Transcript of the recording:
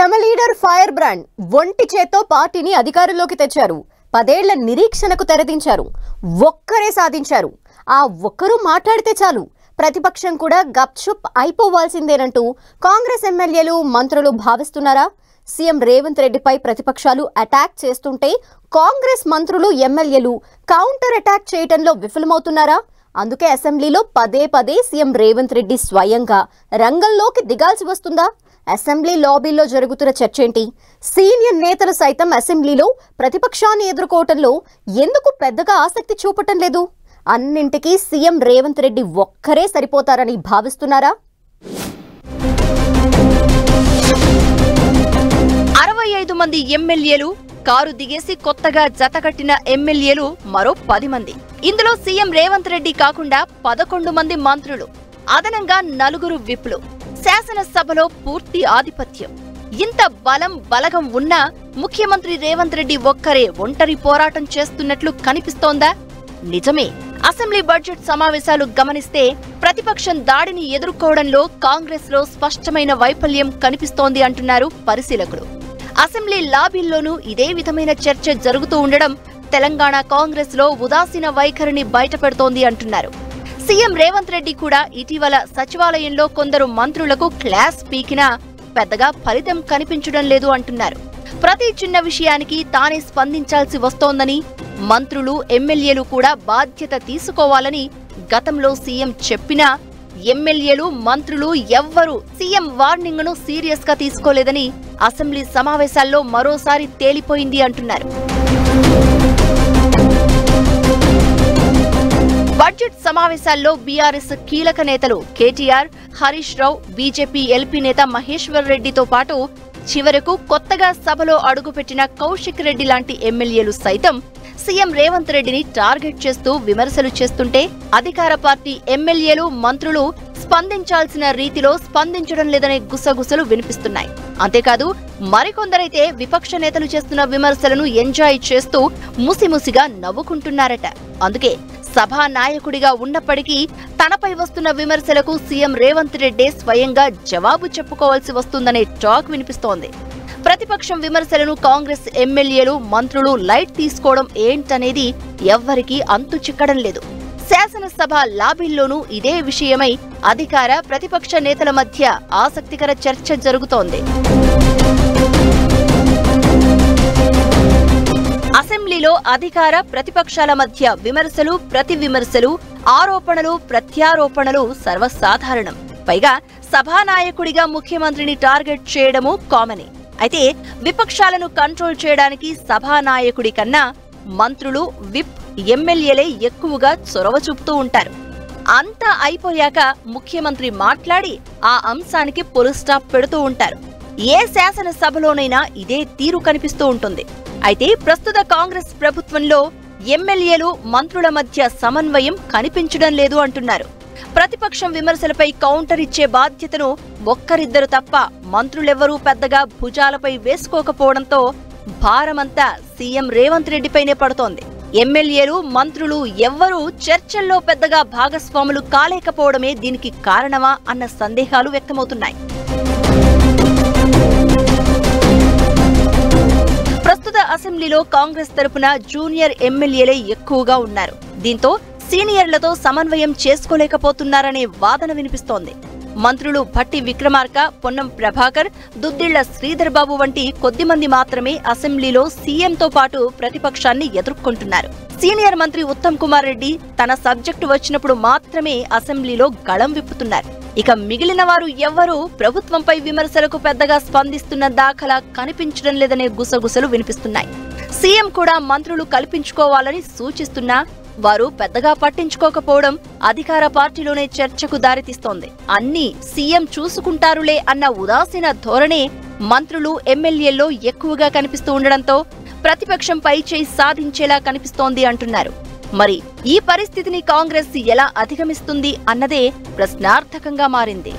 తమ leader fire brand ఒంటి చేత్తో పార్టీని అధికారంలోకి తెచ్చారు. 10 ఏళ్ల నిరీక్షణకు తెరదించారు. ఒక్కరే సాధించారు. ఆ ఒక్కరు మాట్లాడితే చాలు ప్రతిపక్షం కూడా గప్చుప్ అయిపోవాల్సిందేనంటూ కాంగ్రెస్ ఎమ్మెల్యేలు మంత్రులు భావిస్తున్నారా? సీఎం రేవంత్ రెడ్డిపై ప్రతిపక్షాలు అటాక్ చేస్తుంటే కాంగ్రెస్ మంత్రులు ఎమ్మెల్యేలు కౌంటర్ అటాక్ చేయడంలో విఫలమవుతున్నారా? అందుకే అసెంబ్లీలో పదే సీఎం రేవంత్ రెడ్డి స్వయంగా రంగంలోకి దిగాల్సి వస్తుందా? అసెంబ్లీ లాబీలో జరుగుతున్న చర్చేంటి? సీనియర్ నేతలు సైతం అసెంబ్లీలో ప్రతిపక్షాన్ని ఎదుర్కోవటంలో ఎందుకు పెద్దగా ఆసక్తి చూపటం లేదు? అన్నింటికీ సీఎం రేవంత్ రెడ్డి ఒక్కరే సరిపోతారని భావిస్తున్నారా? 65 మంది ఎమ్మెల్యేలు, కారు దిగేసి కొత్తగా జతకట్టిన ఎమ్మెల్యేలు మరో 10 మంది. ఇందులో సీఎం రేవంత్ రెడ్డి కాకుండా 11 మంది మంత్రులు, అదనంగా 4 విప్లు. శాసనసభలో పూర్తి ఆధిపత్యం. ఇంత బలగం ఉన్నా ముఖ్యమంత్రి రేవంత్ రెడ్డి ఒక్కరే ఒంటరి పోరాటం చేస్తున్నట్లు కనిపిస్తోందా? నిజమే. అసెంబ్లీ బడ్జెట్ సమావేశాలు గమనిస్తే ప్రతిపక్షం దాడిని ఎదుర్కోవడంలో కాంగ్రెస్ లో స్పష్టమైన వైఫల్యం కనిపిస్తోంది అంటున్నారు పరిశీలకులు. అసెంబ్లీ లాబీల్లోనూ ఇదే విధమైన చర్చ జరుగుతూ ఉండడం తెలంగాణ కాంగ్రెస్ లో ఉదాసీన వైఖరిని బయటపెడుతోంది అంటున్నారు. సీఎం రేవంత్ రెడ్డి కూడా ఇటీవల సచివాలయంలో కొందరు మంత్రులకు క్లాస్ పీకినా పెద్దగా ఫలితం కనిపించడం లేదు అంటున్నారు. ప్రతి చిన్న విషయానికి తానే స్పందించాల్సి వస్తోందని, మంత్రులు ఎమ్మెల్యేలు కూడా బాధ్యత తీసుకోవాలని గతంలో సీఎం చెప్పినా ఎమ్మెల్యేలు మంత్రులు ఎవ్వరూ సీఎం వార్నింగ్ ను సీరియస్ గా తీసుకోలేదని అసెంబ్లీ సమావేశాల్లో మరోసారి తేలిపోయింది అంటున్నారు. బడ్జెట్ సమావేశాల్లో బీఆర్ఎస్ కీలక నేతలు కేటీఆర్, హరీష్ రావు, బీజేపీ ఎల్పీ నేత మహేశ్వర్ రెడ్డితో పాటు చివరకు కొత్తగా సభలో అడుగుపెట్టిన కౌశిక్ రెడ్డి లాంటి ఎమ్మెల్యేలు సైతం సీఎం రేవంత్ రెడ్డిని టార్గెట్ చేస్తూ విమర్శలు చేస్తుంటే అధికార పార్టీ ఎమ్మెల్యేలు, మంత్రులు స్పందించాల్సిన రీతిలో స్పందించడం లేదనే గుసగుసలు వినిపిస్తున్నాయి. అంతేకాదు మరికొందరైతే విపక్ష నేతలు చేస్తున్న విమర్శలను ఎంజాయ్ చేస్తూ ముసిముసిగా నవ్వుకుంటున్నారట. అందుకే సభా నాయకుడిగా ఉన్నప్పటికీ తనపై వస్తున్న విమర్శలకు సీఎం రేవంత్ రెడ్డి స్వయంగా జవాబు చెప్పుకోవాల్సి వస్తుందనే టాక్ వినిపిస్తోంది. ప్రతిపక్షం విమర్శలను కాంగ్రెస్ ఎమ్మెల్యేలు, మంత్రులు లైట్ తీసుకోవడం ఏంటనేది ఎవ్వరికీ అంతు చిక్కడం లేదు. శాసనసభ లాబీల్లోనూ ఇదే విషయమై అధికార ప్రతిపక్ష నేతల మధ్య ఆసక్తికర చర్చ జరుగుతోంది. అసెంబ్లీలో అధికార ప్రతిపక్షాల మధ్య విమర్శలు, ప్రతి విమర్శలు, ఆరోపణలు, ప్రత్యారోపణలు సర్వసాధారణం. పైగా సభానాయకుడిగా ముఖ్యమంత్రిని టార్గెట్ చేయడము కామనే. అయితే విపక్షాలను కంట్రోల్ చేయడానికి సభానాయకుడి కన్నా మంత్రులు, విప్, ఎమ్మెల్యేలే ఎక్కువగా చొరవ చూపుతూ ఉంటారు. అంతా అయిపోయాక ముఖ్యమంత్రి మాట్లాడి ఆ అంశానికి ఫుల్ స్టాప్ పెడుతూ ఉంటారు. ఏ శాసనసభలోనైనా ఇదే తీరు కనిపిస్తూ ఉంటుంది. అయితే ప్రస్తుత కాంగ్రెస్ ప్రభుత్వంలో ఎమ్మెల్యేలు, మంత్రుల మధ్య సమన్వయం కనిపించడం లేదు అంటున్నారు. ప్రతిపక్షం విమర్శలపై కౌంటర్ ఇచ్చే బాధ్యతను ఒక్కరిద్దరు తప్ప మంత్రులెవ్వరూ పెద్దగా భుజాలపై వేసుకోకపోవడంతో భారమంతా సీఎం రేవంత్ రెడ్డిపైనే పడుతోంది. ఎమ్మెల్యేలు, మంత్రులు ఎవ్వరూ చర్చల్లో పెద్దగా భాగస్వాములు కాలేకపోవడమే దీనికి కారణమా అన్న సందేహాలు వ్యక్తమవుతున్నాయి. ప్రస్తుత అసెంబ్లీలో కాంగ్రెస్ తరపున జూనియర్ ఎమ్మెల్యేలే ఎక్కువగా ఉన్నారు. దీంతో సీనియర్లతో సమన్వయం చేసుకోలేకపోతున్నారనే వాదన వినిపిస్తోంది. మంత్రులు భట్టి విక్రమార్క, పొన్నం ప్రభాకర్, దుద్దిళ్ల శ్రీధర్ బాబు వంటి కొద్దిమంది మాత్రమే అసెంబ్లీలో సీఎంతో పాటు ప్రతిపక్షాన్ని ఎదుర్కొంటున్నారు. సీనియర్ మంత్రి ఉత్తమ్ కుమార్ రెడ్డి తన సబ్జెక్టు వచ్చినప్పుడు మాత్రమే అసెంబ్లీలో గళం విప్పుతున్నారు. ఇక మిగిలిన వారు ఎవ్వరూ ప్రభుత్వంపై విమర్శలకు పెద్దగా స్పందిస్తున్న దాఖలా కనిపించడం లేదనే గుసగుసలు వినిపిస్తున్నాయి. సీఎం కూడా మంత్రులు కల్పించుకోవాలని సూచిస్తున్నా వారు పెద్దగా పట్టించుకోకపోవడం అధికార పార్టీలోనే చర్చకు దారితీస్తోంది. అన్నీ సీఎం చూసుకుంటారులే అన్న ఉదాసీన ధోరణే మంత్రులు, ఎమ్మెల్యేల్లో ఎక్కువగా కనిపిస్తూ ఉండడంతో ప్రతిపక్షం పైచేయి సాధించేలా కనిపిస్తోంది అంటున్నారు. మరి ఈ పరిస్థితిని కాంగ్రెస్ ఎలా అధిగమిస్తుంది అన్నదే ప్రశ్నార్థకంగా మారింది.